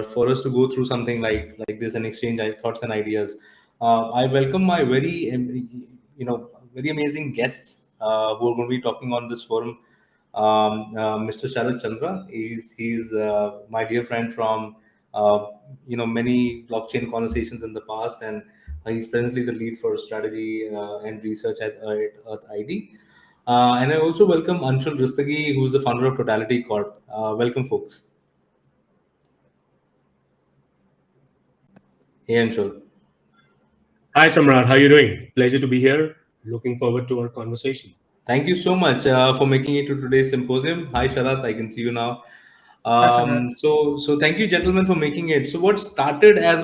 for us to go through something like this and exchange thoughts and ideas. I welcome my very amazing guests who are going to be talking on this forum. Mr. Sharat Chandra, he's my dear friend from many blockchain conversations in the past, and he's presently the lead for strategy and research at EarthID. And I also welcome Anshul Rustaggi, who's the founder of Totality Corp. Welcome, folks. Hey, Anshul. Hi, Samrat. How are you doing? Pleasure to be here. Looking forward to our conversation. Thank you so much for making it to today's symposium. Hi, Sharat. I can see you now. Hi, Samrat. So thank you, gentlemen, for making it. So what started as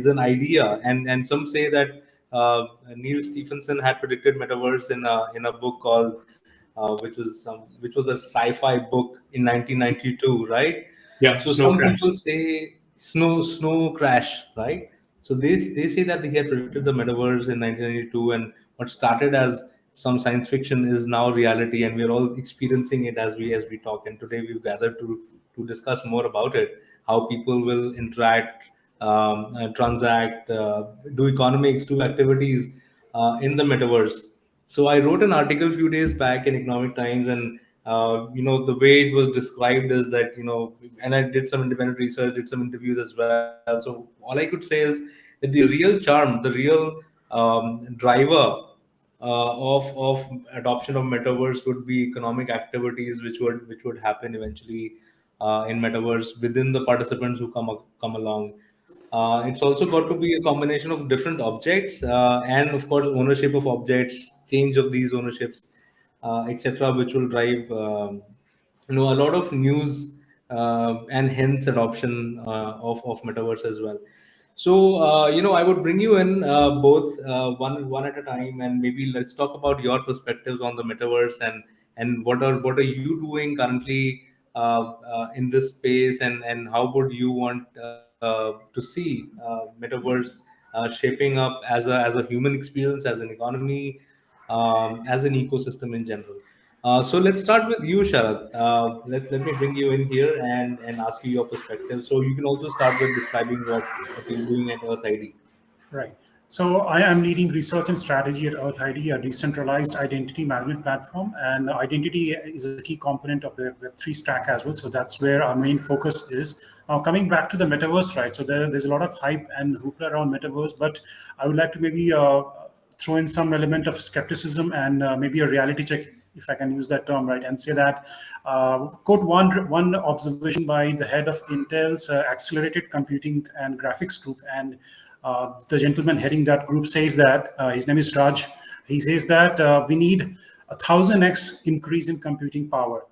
an idea, and some say that Neil Stephenson had predicted metaverse in a book called which was a sci-fi book in 1992, right? Yeah, So snow some crash. people say snow crash, right? So they say that he had predicted the metaverse in 1992, and what started as some science fiction is now reality, and we're all experiencing it as we talk. And today we've gathered to discuss more about it, how people will interact, transact, do economics, do activities in the metaverse. So I wrote an article a few days back in Economic Times, and the way it was described is that and I did some independent research, did some interviews as well. So all I could say is that the real charm, the real driver of adoption of metaverse would be economic activities, which would happen eventually in metaverse within the participants who come along. It's also got to be a combination of different objects and, of course, ownership of objects, change of these ownerships, etc., which will drive a lot of news and hence adoption of metaverse as well. So I would bring you in both one at a time, and maybe let's talk about your perspectives on the metaverse, and what are you doing currently in this space, and how would you want to see metaverse shaping up as a human experience, as an economy, as an ecosystem in general. So let's start with you, Sharat. Let me bring you in here and ask you your perspective. So you can also start with describing what you're doing at EarthID. Right. So I am leading research and strategy at EarthID, a decentralized identity management platform. And identity is a key component of the Web3 stack as well. So that's where our main focus is. Now, coming back to the metaverse, right? So there's a lot of hype and hoopla around metaverse, but I would like to maybe throw in some element of skepticism and maybe a reality check, if I can use that term, right, and say that, quote one observation by the head of Intel's accelerated computing and graphics group, and the gentleman heading that group says that, his name is Raj, he says that we need 1000x increase in computing power.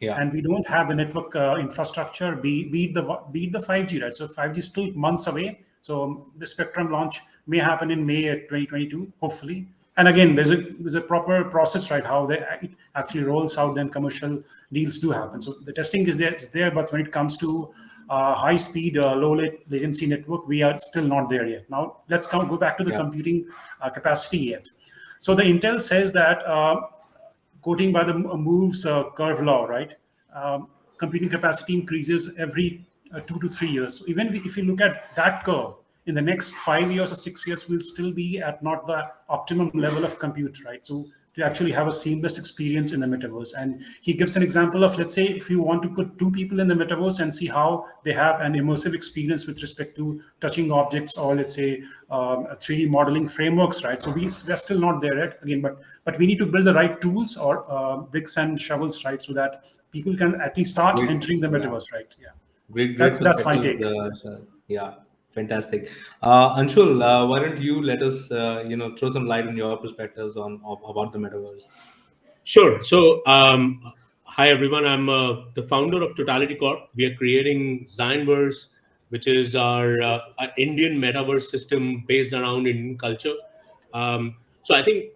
Yeah. And we don't have the network infrastructure, be it the 5G, right? So 5G is still months away. So the spectrum launch may happen in May 2022, hopefully. And again, there's a proper process, right? How it actually rolls out, then commercial deals do happen. So the testing is there, but when it comes to high speed, low latency network, we are still not there yet. Now let's go back to the computing capacity yet. So the Intel says that, quoting by the Moore's curve law, right? Computing capacity increases every 2 to 3 years. So even if you look at that curve, in the next 5 years or 6 years, we'll still be at not the optimum level of compute, right? So to actually have a seamless experience in the metaverse. And he gives an example of, let's say, if you want to put two people in the metaverse and see how they have an immersive experience with respect to touching objects, or let's say 3D modeling frameworks, right? So we're still not there yet, again, but we need to build the right tools or bricks and shovels, right? So that people can at least start entering the metaverse, right? Yeah. Great That's my take. Sharat. Yeah. Fantastic. Anshul, why don't you let us, throw some light on your perspectives about the metaverse? Sure. So, hi everyone. I'm the founder of Totality Corp. We are creating Zionverse, which is our Indian metaverse system based around Indian culture. So I think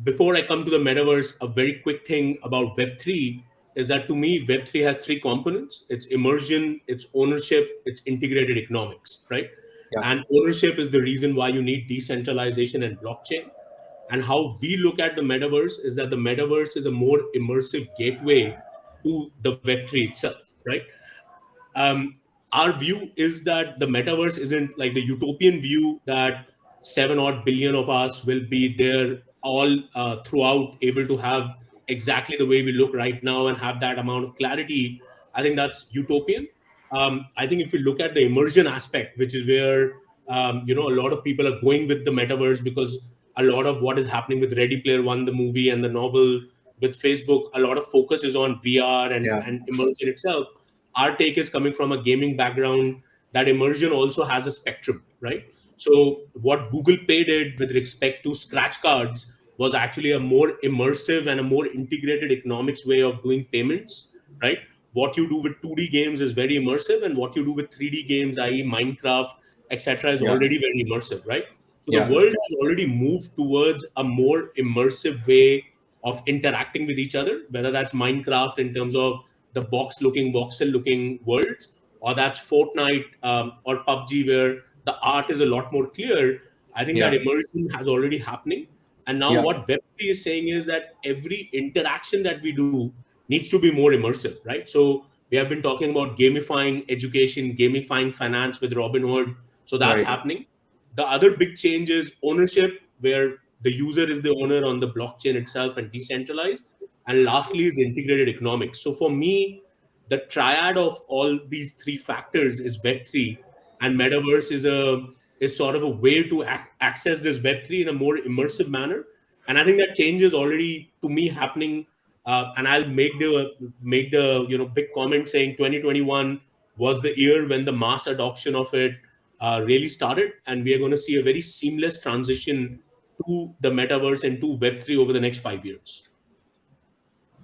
before I come to the metaverse, a very quick thing about Web3 is that, to me, Web3 has three components. It's immersion, it's ownership, it's integrated economics, right? Yeah. And ownership is the reason why you need decentralization and blockchain. And how we look at the metaverse is that the metaverse is a more immersive gateway to the Web3 itself, right? um, our view is that the metaverse isn't like the utopian view that 7 odd billion of us will be there all throughout, able to have exactly the way we look right now and have that amount of clarity. I think that's utopian. I think if we look at the immersion aspect, which is where a lot of people are going with the metaverse, because a lot of what is happening with Ready Player One, the movie, and the novel with Facebook, a lot of focus is on VR Yeah. and immersion itself. Our take is coming from a gaming background, that immersion also has a spectrum, right? So what Google Pay did with respect to scratch cards was actually a more immersive and a more integrated economics way of doing payments, right? What you do with 2D games is very immersive, and what you do with 3D games, i.e. Minecraft, etc., is Yeah. already very immersive, right? So the Yeah. world has already moved towards a more immersive way of interacting with each other, whether that's Minecraft in terms of the box looking, voxel looking worlds, or that's Fortnite or PUBG where the art is a lot more clear. I think that Yeah. immersion has already happening. And now Yeah. what Web3 is saying is that every interaction that we do needs to be more immersive, right? So we have been talking about gamifying education, gamifying finance with Robinhood. So that's Right. happening. The other big change is ownership, where the user is the owner on the blockchain itself and decentralized. And lastly is integrated economics. So for me, the triad of all these three factors is Web3, and Metaverse is sort of a way to access this Web3 in a more immersive manner. And I think that change is already, to me, happening. And I'll make the big comment saying 2021 was the year when the mass adoption of it really started, and we are going to see a very seamless transition to the metaverse and to Web3 over the next 5 years.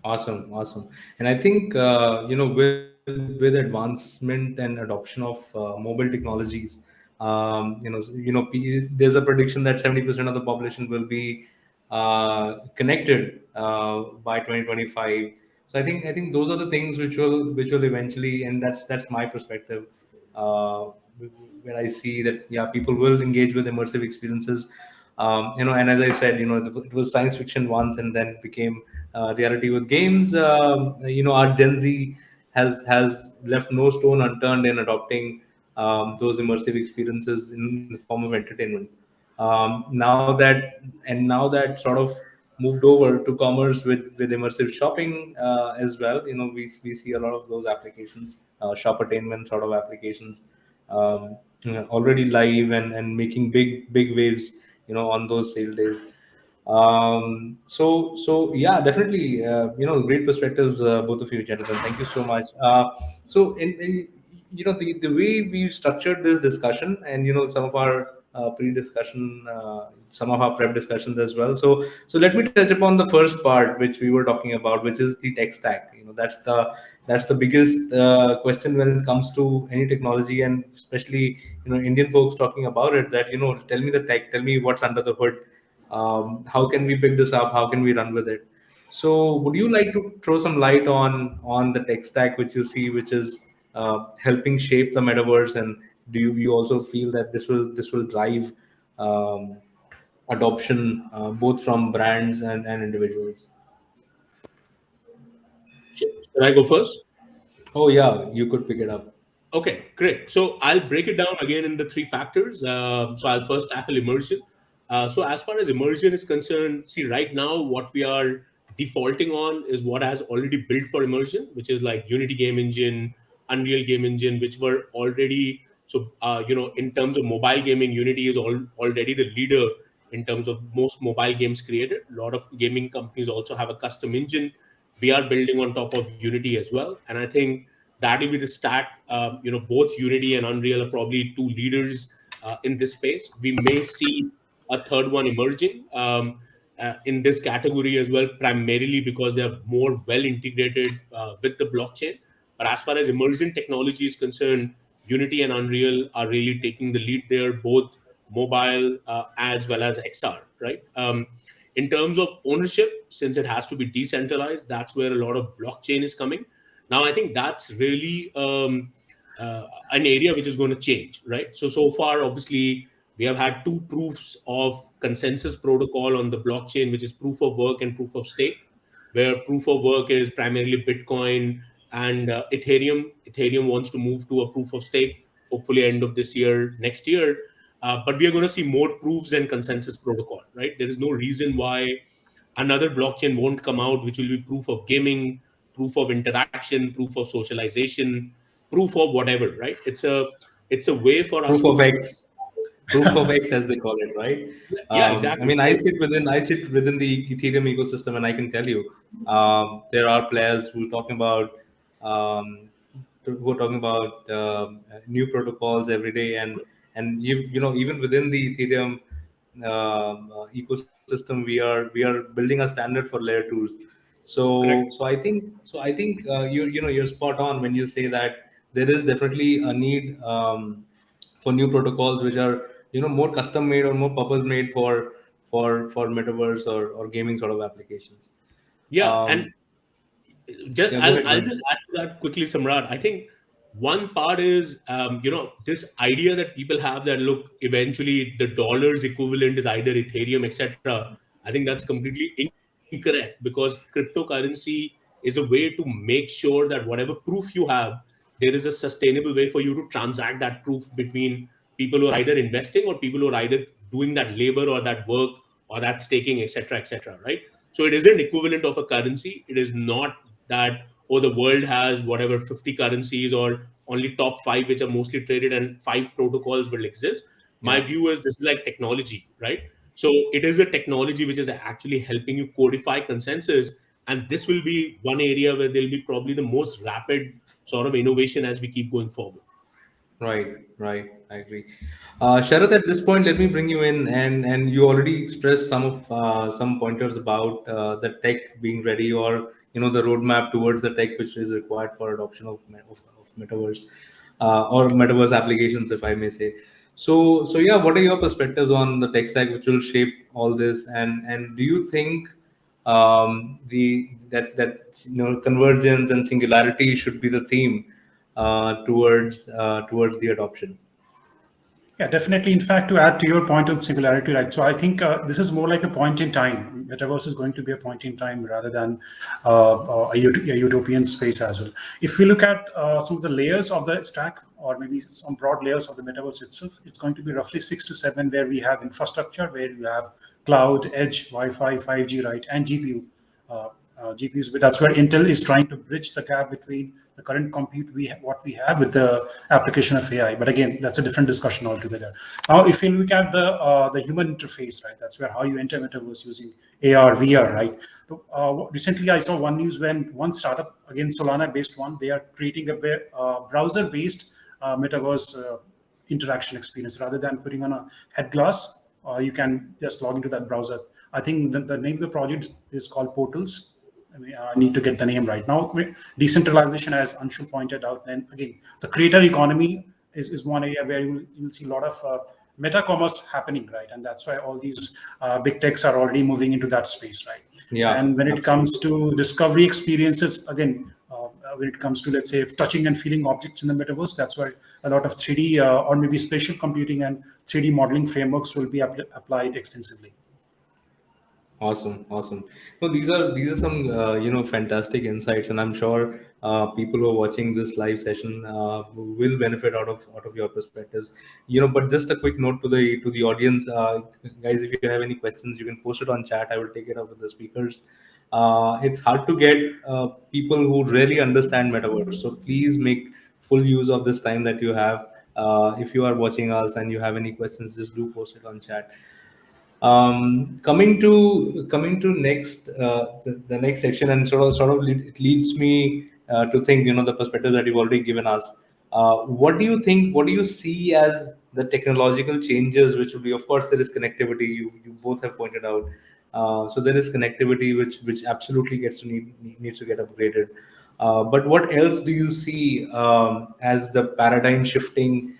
Awesome, awesome. And I think with advancement and adoption of mobile technologies, there's a prediction that 70% of the population will be connected by 2025. So I think those are the things which will eventually, and that's my perspective, uh, where I see that, yeah, people will engage with immersive experiences. And as I said, it was science fiction once, and then became reality with games. Our Gen Z has left no stone unturned in adopting those immersive experiences in the form of entertainment. Now that sort of moved over to commerce with immersive shopping as well. We see a lot of those applications, shoppertainment sort of applications, already live and making big waves, on those sale days. So yeah, definitely, great perspectives, both of you gentlemen. Thank you so much. So the way we've structured this discussion, and some of our pre-discussion, some of our prep discussions as well. So let me touch upon the first part which we were talking about, which is the tech stack. That's the biggest question when it comes to any technology, and especially Indian folks talking about it. That tell me the tech, tell me what's under the hood. How can we pick this up? How can we run with it? So would you like to throw some light on the tech stack which you see, which is helping shape the metaverse? And do you also feel that this will drive um, adoption, both from brands and individuals? Should I go first? Oh yeah, you could pick it up. Okay, great. So I'll break it down again in the three factors. So I'll first tackle immersion. So as far as immersion is concerned, see, right now what we are defaulting on is what has already built for immersion, which is like Unity game engine, Unreal game engine, which were already, so in terms of mobile gaming, Unity is already the leader in terms of most mobile games created. A lot of gaming companies also have a custom engine. We are building on top of Unity as well, and I think that will be the stack. Both Unity and Unreal are probably two leaders in this space. We may see a third one emerging in this category as well, primarily because they are more well integrated with the blockchain. But as far as immersion technology is concerned, Unity and Unreal are really taking the lead there, both mobile as well as XR, right? In terms of ownership, since it has to be decentralized, that's where a lot of blockchain is coming. Now, I think that's really an area which is going to change, right? So far, obviously, we have had two proofs of consensus protocol on the blockchain, which is proof of work and proof of stake, where proof of work is primarily Bitcoin and Ethereum wants to move to a proof of stake, hopefully end of this year, next year. But we are going to see more proofs and consensus protocol, right? There is no reason why another blockchain won't come out, which will be proof of gaming, proof of interaction, proof of socialization, proof of whatever, right? It's a way for us Proof to of X, proof of X as they call it, right? yeah, I exactly. mean, I sit within the Ethereum ecosystem, and I can tell you, there are players who are talking about um, new protocols every day, and you know, even within the Ethereum ecosystem, we are building a standard for layer twos. So Correct. I think you know, you're spot on when you say that there is definitely a need for new protocols which are, you know, more custom made or more purpose made for metaverse or gaming sort of applications. Yeah, and um just yeah, go I'll ahead, go I'll ahead. just add to that quickly, Samrat. I think one part is this idea that people have that look, eventually the dollar's equivalent is either Ethereum, etc. I think that's completely incorrect, because cryptocurrency is a way to make sure that whatever proof you have, there is a sustainable way for you to transact that proof between people who are either investing or people who are either doing that labor or that work or that staking, etc., etc. Right? So it isn't equivalent of a currency. It is not that, oh, the world has whatever 50 currencies or only top five which are mostly traded and five protocols will exist. My Yeah. view is this is like technology, right? So it is a technology which is actually helping you codify consensus, and this will be one area where there'll be probably the most rapid sort of innovation as we keep going forward. Right, right. I agree. Sharat, at this point, let me bring you in, and you already expressed some pointers about the tech being ready, or you know, the roadmap towards the tech which is required for adoption of metaverse or metaverse applications, if I may say. So yeah, what are your perspectives on the tech stack which will shape all this, and do you think the that you know, convergence and singularity should be the theme towards the adoption? Yeah, definitely. In fact, to add to your point on singularity, right? So I think this is more like a point in time. Metaverse is going to be a point in time rather than a utopian space as well. If we look at some of the layers of the stack, or maybe some broad layers of the metaverse itself, it's going to be roughly 6 to 7, where we have infrastructure, where you have cloud, edge, Wi-Fi, 5G, right, and GPU. GPUs, but that's where Intel is trying to bridge the gap between the current compute what we have with the application of AI. But again, that's a different discussion altogether. Now, if you look at the human interface, right, that's where how you enter metaverse using AR, VR, right. So, recently, I saw one news when one startup, again Solana-based one, they are creating a browser-based metaverse interaction experience rather than putting on a head glass. You can just log into that browser. I think the name of the project is called Portals. I mean, I need to get the name right now. Decentralization, as Anshul pointed out, and again, the creator economy is one area where you will see a lot of meta commerce happening, right? And that's why all these big techs are already moving into that space, right? Yeah, And when it comes absolutely. to discovery experiences, again, when it comes to, let's say, touching and feeling objects in the metaverse, that's why a lot of 3D or maybe spatial computing and 3D modeling frameworks will be applied extensively. Awesome, awesome. No, these are some you know, fantastic insights, and I'm sure people who are watching this live session will benefit out of your perspectives. You know, but just a quick note to the audience, guys. If you have any questions, you can post it on chat. I will take it up with the speakers. It's hard to get people who really understand metaverse, so please make full use of this time that you have. If you are watching us and you have any questions, just do post it on chat. Coming to next the next section, and it leads me to think, you know, the perspectives that you've already given us. What do you think, what do you see as the technological changes which will be? Of course, there is connectivity, you both have pointed out. So there is connectivity which absolutely needs to get upgraded. But what else do you see as the paradigm shifting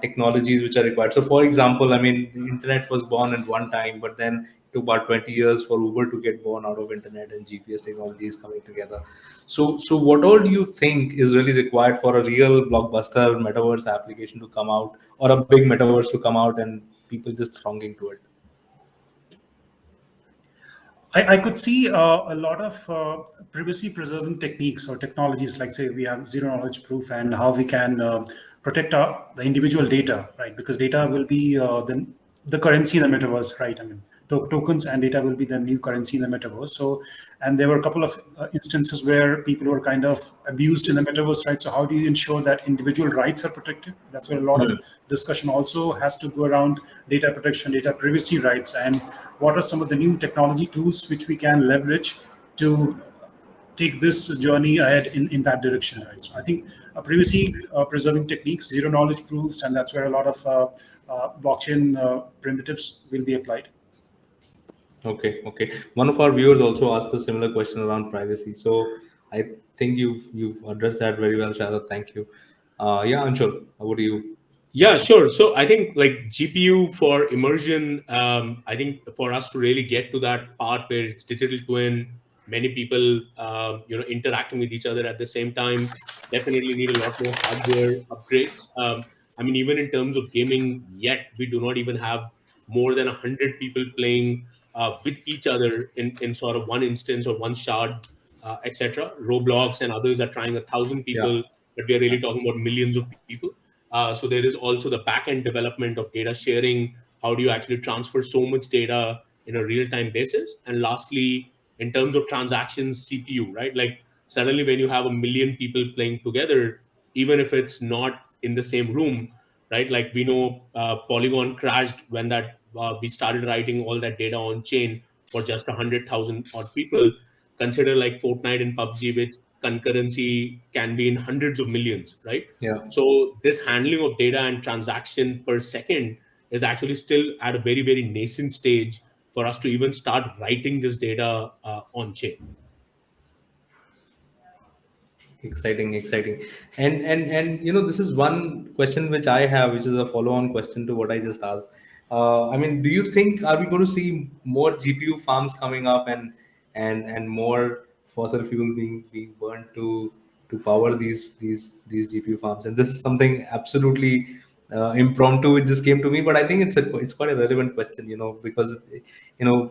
technologies which are required? So, for example, I mean, the internet was born at one time, but then it took about 20 years for Uber to get born out of internet and GPS technologies coming together. So what all do you think is really required for a real blockbuster metaverse application to come out, or a big metaverse to come out, and people just thronging to it? I could see a lot of privacy preserving techniques or technologies, like say we have zero knowledge proof and how we can protect the individual data, right? Because data will be the currency in the metaverse, right? I mean, tokens and data will be the new currency in the metaverse. So, and there were a couple of instances where people were kind of abused in the metaverse, right? So, how do you ensure that individual rights are protected? That's where a lot of discussion also has to go around data protection, data privacy rights, and what are some of the new technology tools which we can leverage to take this journey ahead in that direction, right? So I think privacy preserving techniques, zero knowledge proofs, and that's where a lot of blockchain primitives will be applied. Okay, okay. One of our viewers also asked a similar question around privacy. So I think you've addressed that very well, Sharat. Thank you. Yeah, Anshul, how would you? Yeah, sure. So I think like GPU for immersion, I think for us to really get to that part where it's digital twin, many people, interacting with each other at the same time, definitely need a lot more hardware upgrades. I mean, even in terms of gaming, yet we do not even have more than 100 people playing with each other in sort of one instance or one shard, etc. Roblox and others are trying 1,000 people, Yeah, but we are really talking about millions of people. So there is also the back end development of data sharing. How do you actually transfer so much data in a real time basis? And lastly, in terms of transactions, CPU, right? Like suddenly when you have a million people playing together, even if it's not in the same room, right? Like we know Polygon crashed when that we started writing all that data on chain for just 100,000 odd people. Consider like Fortnite and PUBG, which concurrency can be in hundreds of millions, right? yeah. So this handling of data and transaction per second is actually still at a very, very nascent stage for us to even start writing this data on chain. Exciting, exciting. And this is one question which I have, which is a follow-on question to what I just asked. I mean, do you think, are we going to see more GPU farms coming up, and more fossil fuel being burned to power these GPU farms? And this is something absolutely impromptu which just came to me, but I think it's quite a relevant question, because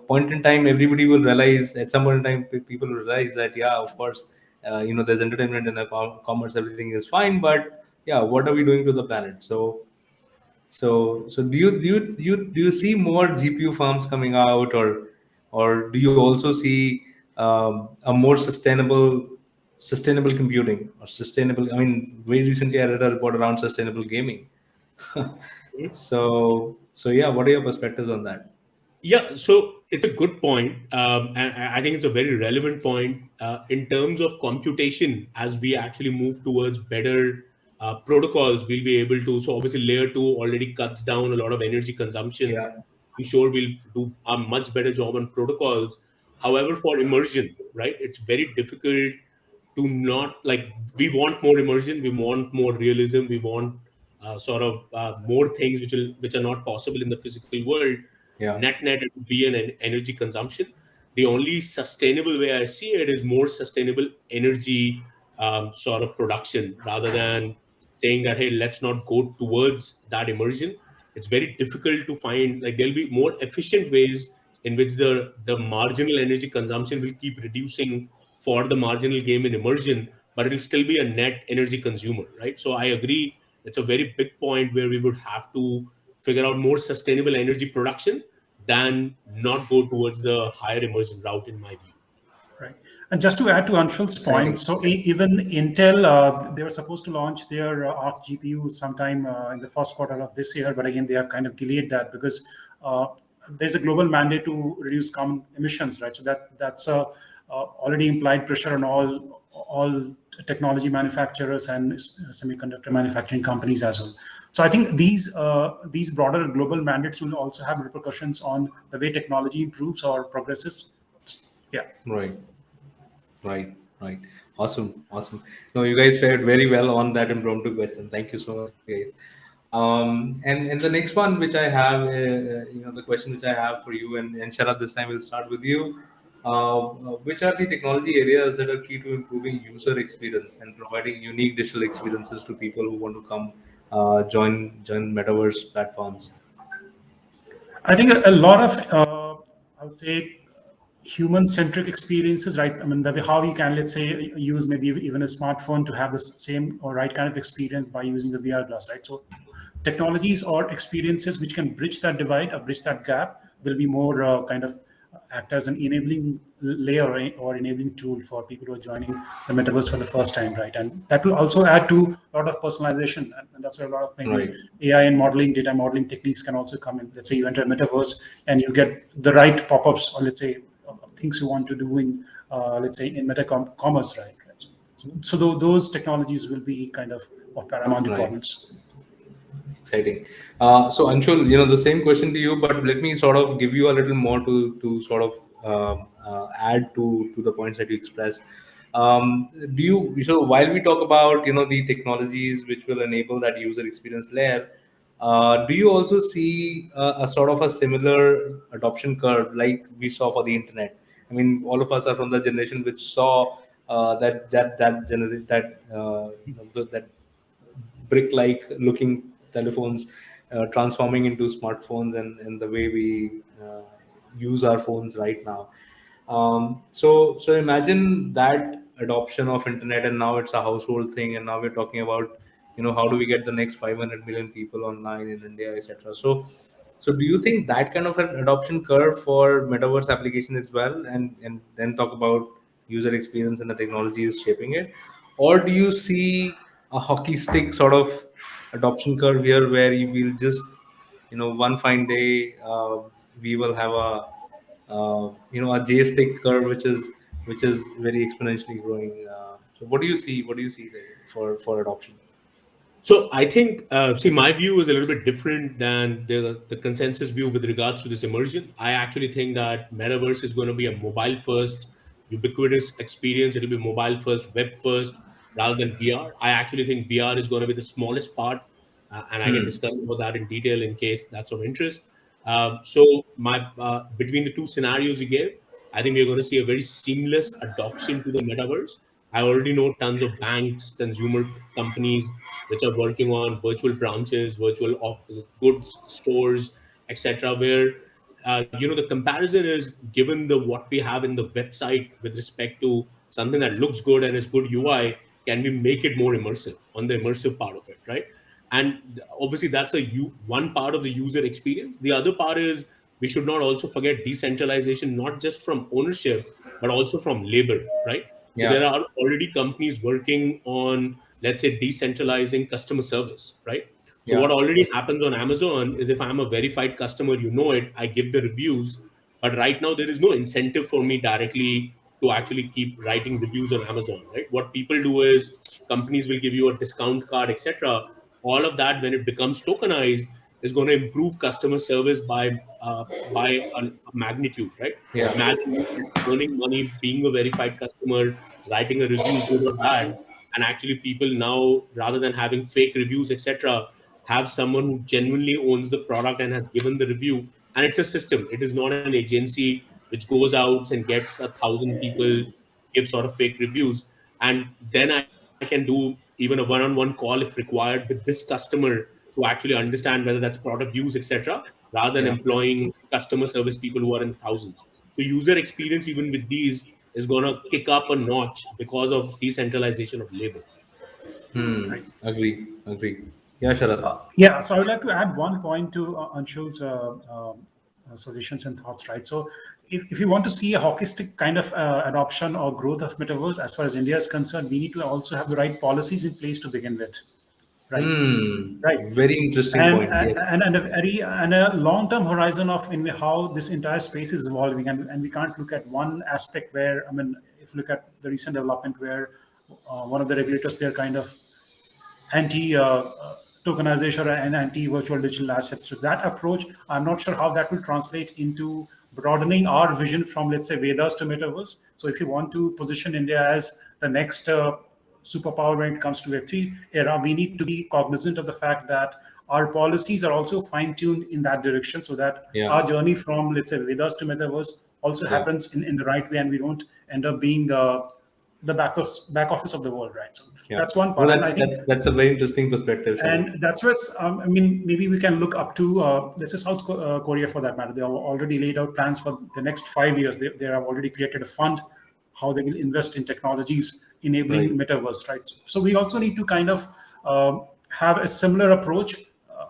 point in time everybody will realize, at some point in time people will realize that, yeah, of course, there's entertainment and commerce, everything is fine, but yeah, what are we doing to the planet? So do you see more GPU farms coming out, or do you also see a more sustainable computing, or sustainable? I mean, very recently I read a report around sustainable gaming. So yeah, what are your perspectives on that? Yeah, so it's a good point, and I think it's a very relevant point in terms of computation. As we actually move towards better protocols, we'll be able to. So obviously, layer two already cuts down a lot of energy consumption. Yeah, I'm sure we'll do a much better job on protocols. However, for immersion, right, it's very difficult to not like. We want more immersion, we want more realism, we want sort of more things which are not possible in the physical world. yeah, Net it would be an energy consumption. The only sustainable way I see it is more sustainable energy sort of production, rather than saying that, hey, let's not go towards that immersion. It's very difficult to find, like there'll be more efficient ways in which the marginal energy consumption will keep reducing for the marginal game in immersion, but it'll still be a net energy consumer, right? So I agree, it's a very big point where we would have to figure out more sustainable energy production than not go towards the higher immersion route, in my view. Right. And just to add to Anshul's point, exciting. so even Intel, they were supposed to launch their Arc GPU sometime in the first quarter of this year, but again, they have kind of delayed that because there's a global mandate to reduce carbon emissions, right? So that's already implied pressure on all technology manufacturers and semiconductor manufacturing companies as well. So I think these broader global mandates will also have repercussions on the way technology improves or progresses. Yeah. Right. Right, right. Awesome, awesome. No, you guys fared very well on that impromptu question. Thank you so much, guys. And the next one, which I have, the question which I have for you, and Sharat, this time we'll start with you. Which are the technology areas that are key to improving user experience and providing unique digital experiences to people who want to come join metaverse platforms? I think a lot of, I would say, human-centric experiences, right? I mean, how you can, let's say, use maybe even a smartphone to have the same or right kind of experience by using the VR glass, right? So technologies or experiences which can bridge that divide or bridge that gap will be more kind of act as an enabling layer or enabling tool for people who are joining the metaverse for the first time, right? And that will also add to a lot of personalization, and that's where a lot of maybe Right. AI and modeling, data modeling techniques can also come in. Let's say you enter a metaverse and you get the right pop-ups, or let's say things you want to do in, let's say, in commerce, right? So those technologies will be kind of paramount importance. Exciting. So Anshul, the same question to you, but let me sort of give you a little more to sort of add to the points that you expressed. So while we talk about the technologies which will enable that user experience layer, do you also see a sort of a similar adoption curve like we saw for the internet? I mean, all of us are from the generation which saw that brick-like looking telephones transforming into smartphones, and the way we use our phones right now. So imagine that adoption of internet, and now it's a household thing, and now we're talking about how do we get the next 500 million people online in India, etc. So do you think that kind of an adoption curve for metaverse application as well, and then talk about user experience and the technology is shaping it? Or do you see a hockey stick sort of adoption curve here, where you will just one fine day we will have a J stick curve, which is very exponentially growing? So what do you see? What do you see there for adoption? So I think, see, my view is a little bit different than the consensus view with regards to this immersion. I actually think that metaverse is going to be a mobile first, ubiquitous experience. It'll be mobile first, web first, rather than VR. I actually think VR is going to be the smallest part, and I can discuss about that in detail in case that's of interest. So my between the two scenarios you gave, I think we're going to see a very seamless adoption to the metaverse. I already know tons of banks, consumer companies, which are working on virtual branches, goods stores, etc., where the comparison is given the what we have in the website with respect to something that looks good and is good UI. Can we make it more immersive on the immersive part of it, right? And obviously that's one part of the user experience. The other part is we should not also forget decentralization, not just from ownership but also from labor, right? So there Yeah. are already companies working on, let's say, decentralizing customer service, right? So what Yeah. already happens on Amazon is if I'm a verified customer, it, I give the reviews. But right now there is no incentive for me directly to actually keep writing reviews on Amazon, right? What people do is companies will give you a discount card, etc. All of that, when it becomes tokenized, is going to improve customer service by a magnitude, right? Yeah. Imagine earning money, being a verified customer, writing a review, good or bad, and actually people now, rather than having fake reviews, etc., have someone who genuinely owns the product and has given the review. And it's a system. It is not an agency which goes out and gets 1,000 people give sort of fake reviews. And then I can do even a one-on-one call if required with this customer to actually understand whether that's product use, etc., rather than Yeah. employing customer service people who are in thousands. So user experience, even with these, is going to kick up a notch because of decentralization of labor. Right. Agree. Yeah, Sharat. Yeah, so I would like to add one point to Anshul's suggestions and thoughts, right? So if you want to see a hockey stick kind of adoption or growth of metaverse, as far as India is concerned, we need to also have the right policies in place to begin with, right? Right. Very interesting And point. Yes. and a long-term horizon of in how this entire space is evolving, and we can't look at one aspect where, I mean, if you look at the recent development where one of the regulators, they're kind of anti tokenization and anti virtual digital assets. So that approach, I'm not sure how that will translate into broadening our vision from, let's say, Vedas to metaverse. So if you want to position India as the next superpower when it comes to Web3 era, we need to be cognizant of the fact that our policies are also fine-tuned in that direction, so that Yeah. our journey from, let's say, Vedas to metaverse also Yeah. happens in the right way, and we don't end up being the back office of the world, right? So Yeah. that's one No, part, and I think that's a very interesting perspective, Sharat. and that's where I mean, maybe we can look up to let's say Korea for that matter. They have already laid out plans for the next 5 years. They have already created a fund how they will invest in technologies enabling Right. metaverse, right? So we also need to kind of have a similar approach,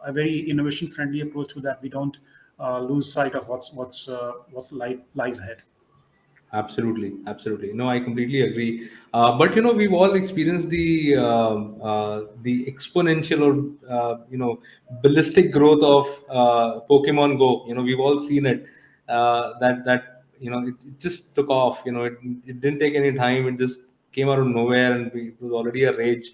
a very innovation friendly approach, so that we don't lose sight of what lies ahead. Absolutely, absolutely. No, I completely agree. But we've all experienced the exponential or ballistic growth of Pokemon Go. We've all seen it. That it just took off. It didn't take any time. It just came out of nowhere, and it was already a rage.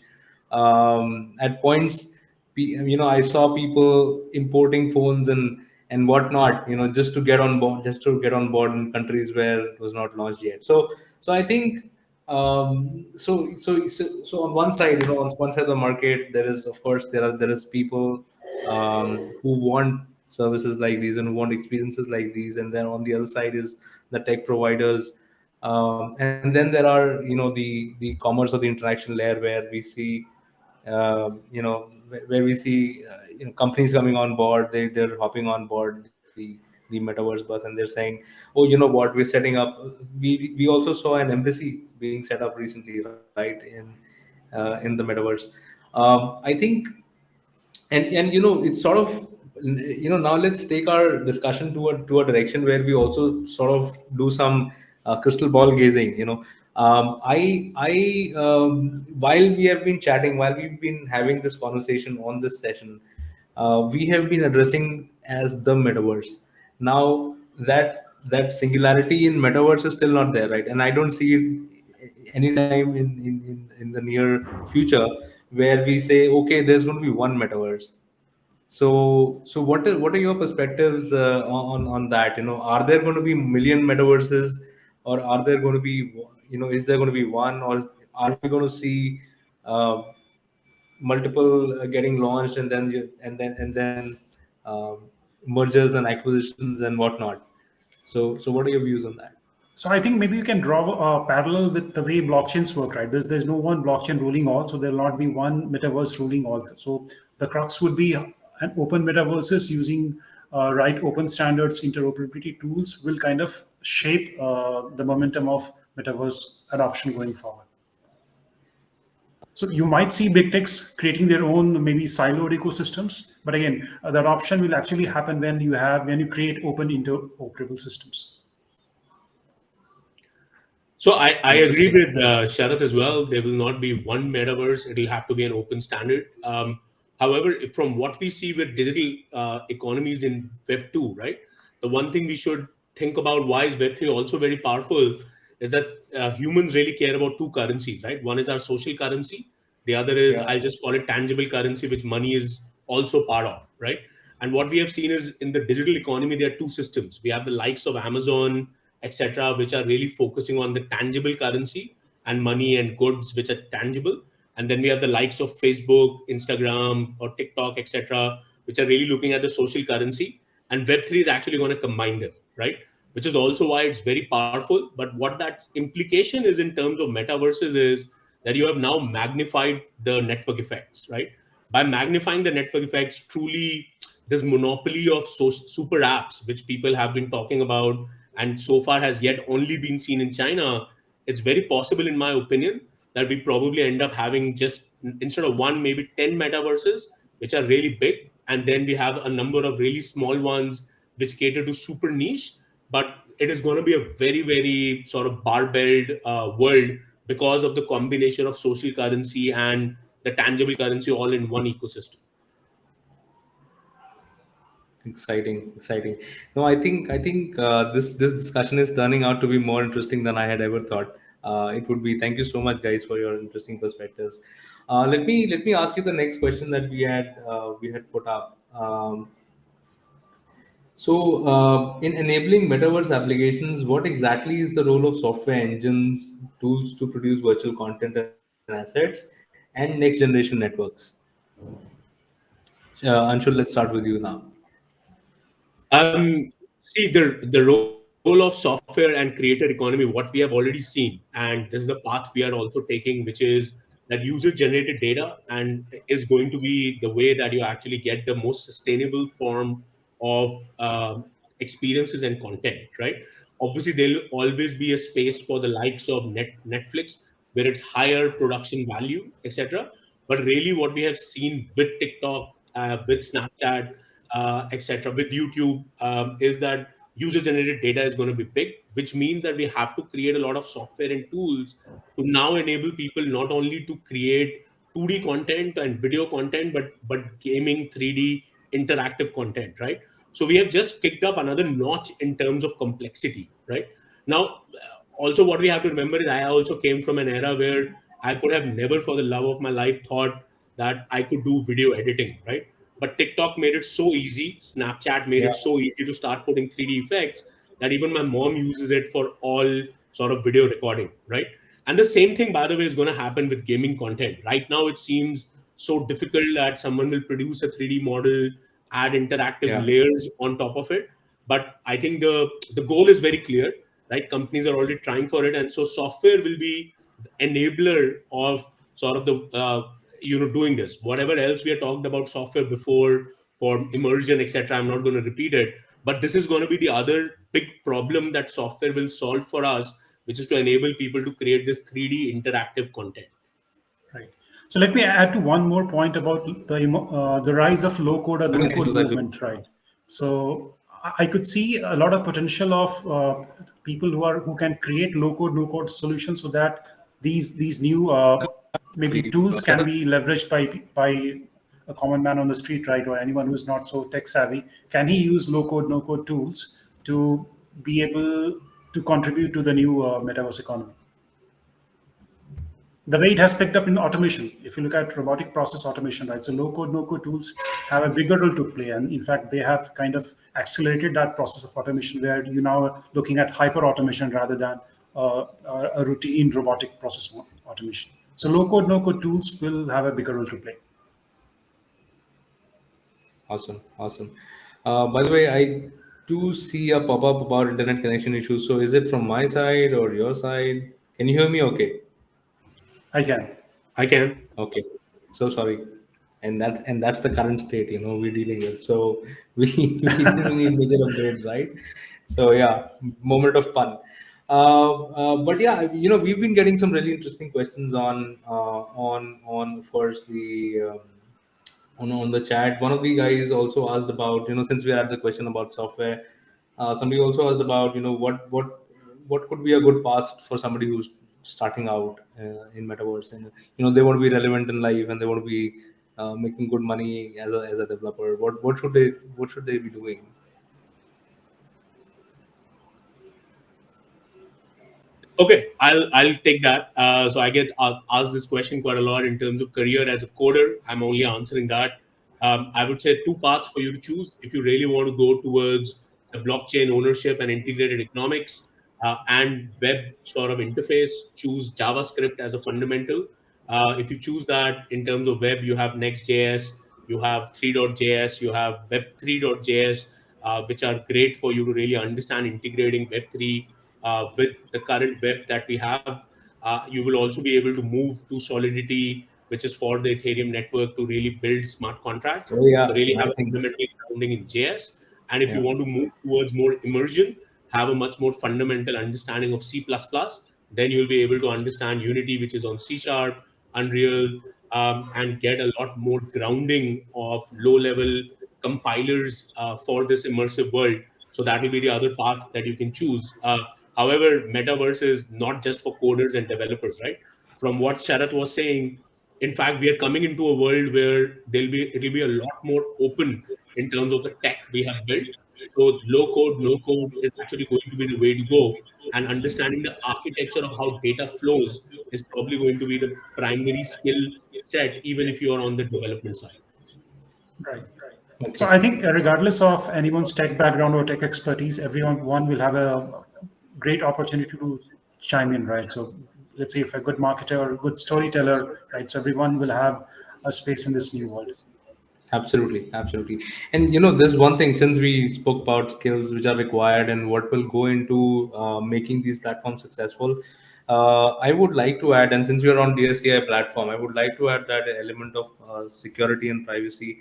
At points, I saw people importing phones and whatnot, just to get on board, in countries where it was not launched yet. So I think, so on one side, on one side of the market, there is, of course, there is people who want services like these and who want experiences like these, and then on the other side is the tech providers. And then there are, the commerce or the interaction layer, where we see, where we see, companies coming on board. They're hopping on board the metaverse bus, and they're saying, oh, you know what, we're setting up. We also saw an embassy being set up recently, right, in the metaverse. I think, and it's sort of, now let's take our discussion to a direction where we also sort of do some crystal ball gazing. I while we have been chatting, while we've been having this conversation on this session, we have been addressing as the metaverse. Now that singularity in metaverse is still not there, right? And I don't see it anytime in the near future, where we say, okay, there's going to be one metaverse. So what are your perspectives on that? Are there going to be million metaverses, or are there going to be, is there going to be one, or are we going to see uh, multiple getting launched, and then mergers and acquisitions and whatnot? So what are your views on that? So I think maybe you can draw a parallel with the way blockchains work, right? There's no one blockchain ruling all, so there'll not be one metaverse ruling all. So the crux would be an open metaverses using right open standards, interoperability tools will kind of shape the momentum of metaverse adoption going forward. So you might see big techs creating their own maybe siloed ecosystems, but again, the adoption will actually happen when you create open interoperable systems. So I agree Interesting. with Sharat as well. There will not be one metaverse. It will have to be an open standard. However, from what we see with digital economies in Web 2, right? The one thing we should think about why is Web 3 also very powerful is that humans really care about two currencies, right? One is our social currency. The other is, Yeah. I'll just call it tangible currency, which money is also part of, right? And what we have seen is in the digital economy, there are two systems. We have the likes of Amazon, etc., which are really focusing on the tangible currency and money and goods, which are tangible. And then we have the likes of Facebook, Instagram, or TikTok, etc., which are really looking at the social currency. And Web3 is actually going to combine them, right? Which is also why it's very powerful. But what that implication is in terms of metaverses is that you have now magnified the network effects, right? By magnifying the network effects, truly this monopoly of super apps, which people have been talking about and so far has yet only been seen in China, it's very possible, in my opinion, that we probably end up having just instead of one, maybe 10 metaverses, which are really big. And then we have a number of really small ones which cater to super niche. But it is going to be a very, very sort of barbelled world because of the combination of social currency and the tangible currency all in one ecosystem. Exciting. No, I think this discussion is turning out to be more interesting than I had ever thought it would be. Thank you so much, guys, for your interesting perspectives. Let me ask you the next question that we had put up. In enabling metaverse applications, what exactly is the role of software engines, tools to produce virtual content and assets, and next generation networks? Anshul, let's start with you now. See the role role of software and creator economy, what we have already seen, and this is the path we are also taking, which is that user generated data and is going to be the way that you actually get the most sustainable form of experiences and content, right? Obviously, there will always be a space for the likes of Netflix, where it's higher production value, etc. But really, what we have seen with TikTok, with Snapchat, etc., with YouTube, is that user generated data is going to be big, which means that we have to create a lot of software and tools to now enable people not only to create 2D content and video content, but gaming, 3D interactive content, right? So we have just kicked up another notch in terms of complexity, right? Now, also what we have to remember is I also came from an era where I could have never for the love of my life thought that I could do video editing, right? But TikTok made it so easy, Snapchat made Yeah. it so easy to start putting 3D effects that even my mom uses it for all sort of video recording, right? And the same thing, by the way, is going to happen with gaming content. Right now, it seems so difficult that someone will produce a 3D model, add interactive Yeah. layers on top of it. But I think the goal is very clear, right? Companies are already trying for it, and so software will be the enabler of sort of the doing this. Whatever else we have talked about software before for immersion, etc. I'm not going to repeat it, but this is going to be the other big problem that software will solve for us, which is to enable people to create this 3D interactive content. Right. So let me add to one more point about the rise of low code or no Definitely, code so that we- movement. Right. So I could see a lot of potential of people who can create low code no code solutions, so that these new maybe tools can be leveraged by a common man on the street, right, or anyone who's not so tech savvy. Can he use low code no code tools to be able to contribute to the new metaverse economy? The way it has picked up in automation. If you look at robotic process automation, right? So low code, no code tools have a bigger role to play. And in fact, they have kind of accelerated that process of automation, where you now are looking at hyper automation rather than a routine robotic process automation. So low code, no code tools will have a bigger role to play. Awesome, awesome. By the way, I do see a pop-up about internet connection issues. So is it from my side or your side? Can you hear me okay? I can. I can. Okay. So sorry. And that's the current state, we're dealing with. So we we need major upgrades, right? So yeah, moment of fun. But yeah, we've been getting some really interesting questions on of course on the chat. One of the guys also asked about, since we had the question about software, somebody also asked about, what could be a good path for somebody who's starting out in metaverse, and they want to be relevant in life, and they want to be making good money as a developer. What should they be doing? Okay, I'll take that. So I get asked this question quite a lot in terms of career as a coder. I'm only answering that. I would say two paths for you to choose if you really want to go towards the blockchain ownership and integrated economics and web sort of interface. Choose JavaScript as a fundamental. If you choose that in terms of web, you have Next.js, you have 3.js, you have Web3.js, which are great for you to really understand integrating Web3 with the current web that we have. You will also be able to move to Solidity, which is for the Ethereum network, to really build smart contracts. Oh yeah, So really have I a think, fundamental grounding in JS. And if you yeah. want to move towards more immersion, have a much more fundamental understanding of C++, then you'll be able to understand Unity, which is on C Sharp, Unreal, and get a lot more grounding of low-level compilers for this immersive world. So that will be the other path that you can choose. However, metaverse is not just for coders and developers, right? From what Sharat was saying, in fact, we are coming into a world where it'll be a lot more open in terms of the tech we have built. So low code, no code is actually going to be the way to go. And understanding the architecture of how data flows is probably going to be the primary skill set, even if you are on the development side. Right. So Okay. I think regardless of anyone's tech background or tech expertise, everyone will have a great opportunity to chime in, right? So let's say if a good marketer or a good storyteller, right? So everyone will have a space in this new world. Absolutely, absolutely. And there's one thing, since we spoke about skills which are required and what will go into making these platforms successful, I would like to add, and since we are on DSCI platform, I would like to add that element of security and privacy.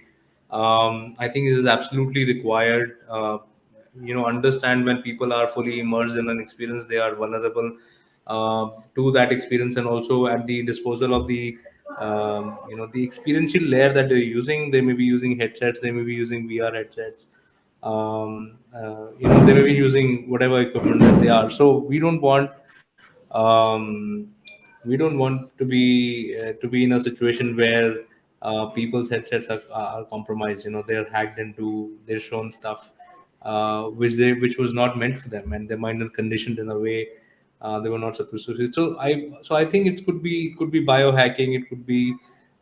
I think it is absolutely required. Understand when people are fully immersed in an experience, they are vulnerable to that experience, and also at the disposal of the experiential layer that they're using. They may be using headsets, they may be using VR headsets, they may be using whatever equipment that they are. So um, we don't want to be in a situation where people's headsets are compromised. They're hacked into, they're shown stuff which was not meant for them, and their mind are conditioned in a way they were not supposed to see. So I think it could be biohacking, it could be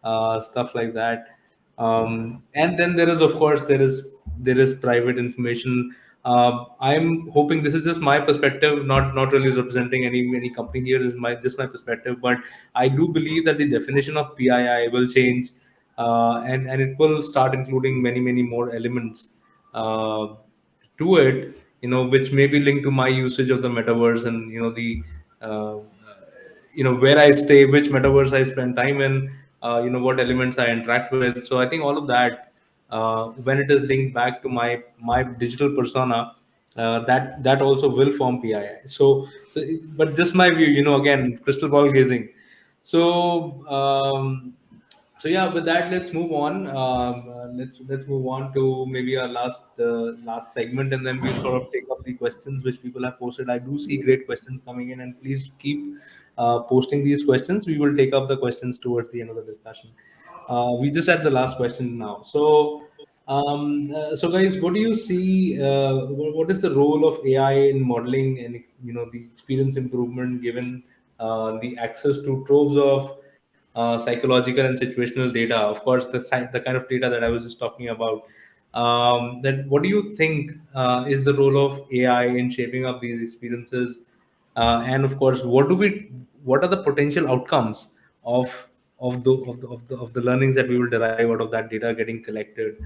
stuff like that. And then there is, of course, there is private information. I'm hoping, this is just my perspective, not really representing any company here. This is my perspective, but I do believe that the definition of PII will change, and it will start including many more elements uh, to it, which may be linked to my usage of the metaverse, and where I stay, which metaverse I spend time in, what elements I interact with. So I think all of that, when it is linked back to my digital persona, that also will form PII. But just my view, again, crystal ball gazing. So yeah, with that, let's move on. Let's move on to maybe our last segment, and then we'll sort of take up the questions which people have posted. I do see great questions coming in, and please keep posting these questions. We will take up the questions towards the end of the discussion. We just had the last question now. So guys, what do you see? What is the role of AI in modeling and the experience improvement, given the access to troves of psychological and situational data? Of course, the kind of data that I was just talking about. Then, what do you think is the role of AI in shaping up these experiences? And of course, what are the potential outcomes of the learnings that we will derive out of that data getting collected?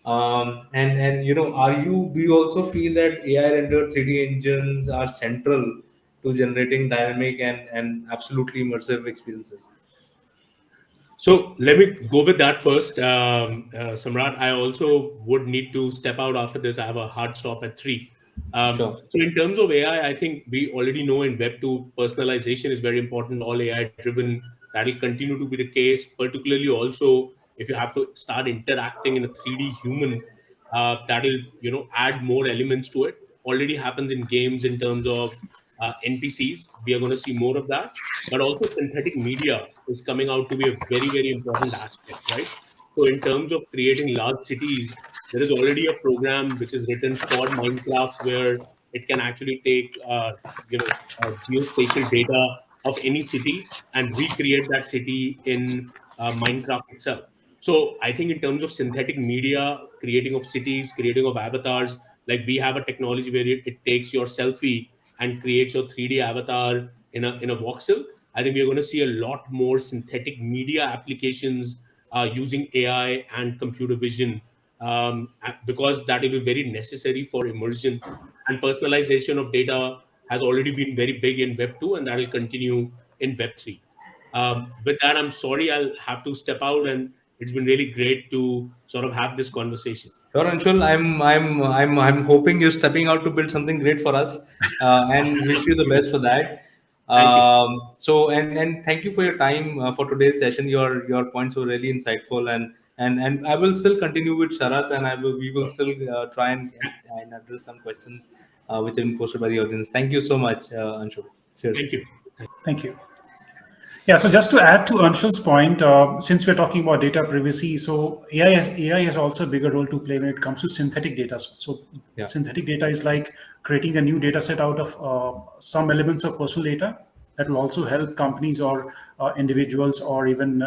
And do you also feel that AI rendered 3D engines are central to generating dynamic and absolutely immersive experiences? So let me go with that first. Samrat, I also would need to step out after this. I have a hard stop at 3. Sure. So in terms of AI, I think we already know in Web 2, personalization is very important, all AI driven. That will continue to be the case, particularly also if you have to start interacting in a 3D human, that will, add more elements to it. Already happens in games in terms of NPCs. We are going to see more of that, but also synthetic media is coming out to be a very important aspect, right? So in terms of creating large cities, there is already a program which is written for Minecraft where it can actually take geospatial data of any city and recreate that city in Minecraft itself. So I think in terms of synthetic media, creating of cities, creating of avatars, like we have a technology where it takes your selfie and creates your 3D avatar in a voxel. I think we're going to see a lot more synthetic media applications using AI and computer vision, because that will be very necessary for immersion and personalization of data has already been very big in Web 2, and that will continue in Web 3. With that, I'm sorry, I'll have to step out, and it's been really great to sort of have this conversation. Sure, Anshul. I'm hoping you're stepping out to build something great for us, and wish you the best for that. Thank you. And thank you for your time for today's session. Your points were really insightful, and I will still continue with Sharat, and we will still try and address some questions which have been posted by the audience. Thank you so much, Anshul. Cheers. Thank you. Thank you. Yeah, so just to add to Anshul's point, since we're talking about data privacy, so AI has also a bigger role to play when it comes to synthetic data. So Yeah. synthetic data is like creating a new data set out of some elements of personal data that will also help companies or individuals or even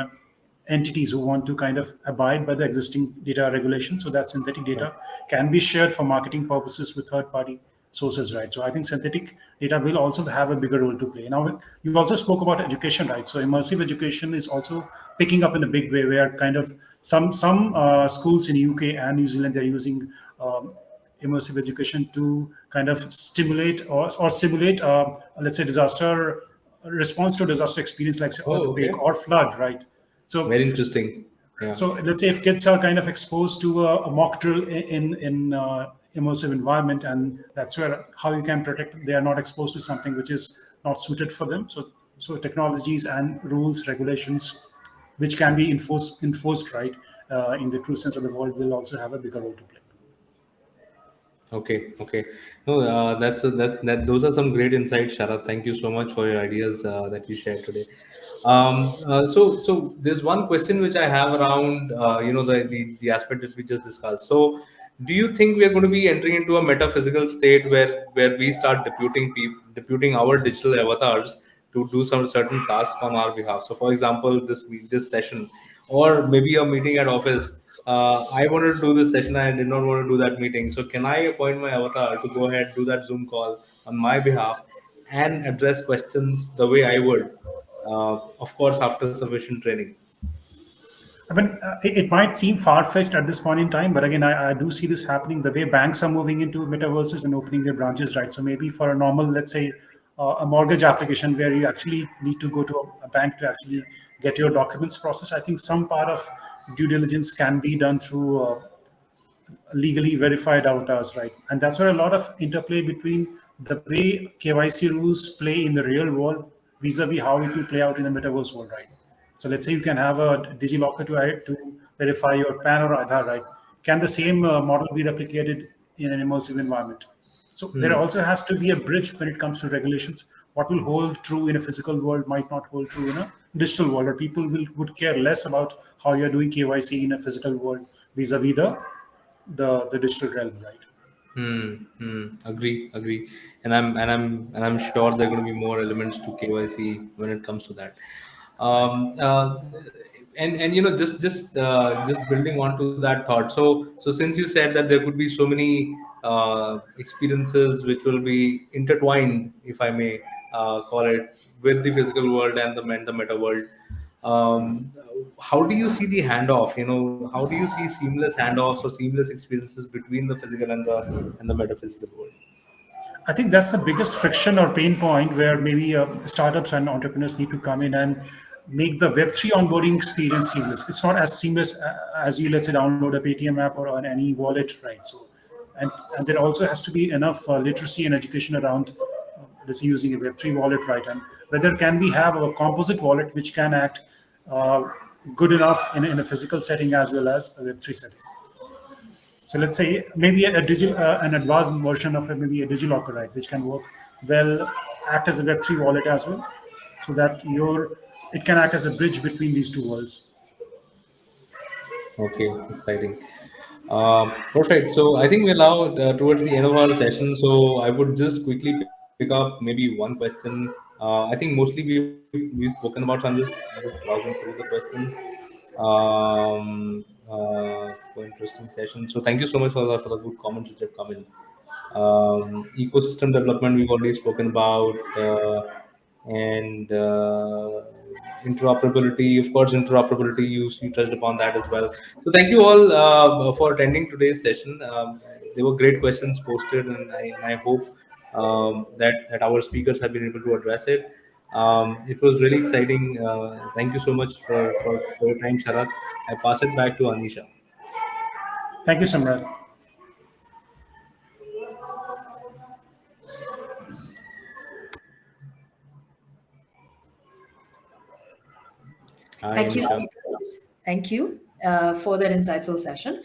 entities who want to kind of abide by the existing data regulation. So that synthetic data can be shared for marketing purposes with third party. sources, right? So I think synthetic data will also have a bigger role to play. Now, you also spoke about education, right? So immersive education is also picking up in a big way, where kind of some schools in UK and New Zealand, they're using immersive education to kind of stimulate or simulate, let's say, disaster response to disaster experience, like say earthquake or flood, right? So very interesting. Yeah. So let's say if kids are kind of exposed to a mock drill in immersive environment, and that's where how you can protect they are not exposed to something which is not suited for them. So technologies and rules, regulations, which can be enforced right in the true sense of the word, will also have a bigger role to play. Okay. No, that those are some great insights, Sharat. Thank you so much for your ideas that you shared today. So there's one question which I have around, the aspect that we just discussed. So, do you think we are going to be entering into a metaphysical state where we start deputing our digital avatars to do some certain tasks on our behalf? So, for example, this session, or maybe a meeting at office. I wanted to do this session. I did not want to do that meeting. So, can I appoint my avatar to go ahead, do that Zoom call on my behalf, and address questions the way I would? Of course, after sufficient training. I mean, it might seem far-fetched at this point in time, but again, I do see this happening. The way banks are moving into metaverses and opening their branches, right? So maybe for a normal, let's say, a mortgage application where you actually need to go to a bank to actually get your documents processed, I think some part of due diligence can be done through legally verified avatars, right? And that's where a lot of interplay between the way KYC rules play in the real world vis-a-vis how it will play out in the metaverse world, right? So let's say you can have a DigiLocker to verify your PAN or Aadhaar, right? Can the same model be replicated in an immersive environment? So there also has to be a bridge when it comes to regulations. What will hold true in a physical world might not hold true in a digital world, or people would care less about how you're doing KYC in a physical world vis-a-vis the digital realm, right? Agree. And I'm sure there are going to be more elements to KYC when it comes to that. Um, uh, and just building onto that thought. So since you said that there could be so many experiences which will be intertwined, if I may call it, with the physical world and the meta world. How do you see the handoff? How do you see seamless handoffs or seamless experiences between the physical and the metaphysical world? I think that's the biggest friction or pain point where maybe startups and entrepreneurs need to come in and make the Web3 onboarding experience seamless. It's not as seamless as you, let's say, download a Paytm app or on any wallet, right? So, and there also has to be enough literacy and education around, let's say, using a Web3 wallet, right? And whether can we have a composite wallet which can act good enough in a physical setting as well as a Web3 setting. So let's say maybe an advanced version of maybe a DigiLocker, right, which can work well, act as a Web3 wallet as well, so that it can act as a bridge between these two worlds. Okay, exciting. Perfect. So I think we're now towards the end of our session. So I would just quickly pick up maybe one question. I think mostly we've spoken about. So I'm just browsing through the questions. Interesting session. So thank you so much for the good comments which have come in. Ecosystem development we've already spoken about, and interoperability. Of course, interoperability, you touched upon that as well. So thank you all for attending today's session. There were great questions posted, and I hope that our speakers have been able to address it. It was really exciting. Thank you so much for your time, Sharat. I pass it back to Anisha. Thank you, Samrat. Hi, Thank you, Anisha. speakers. Thank you for that insightful session.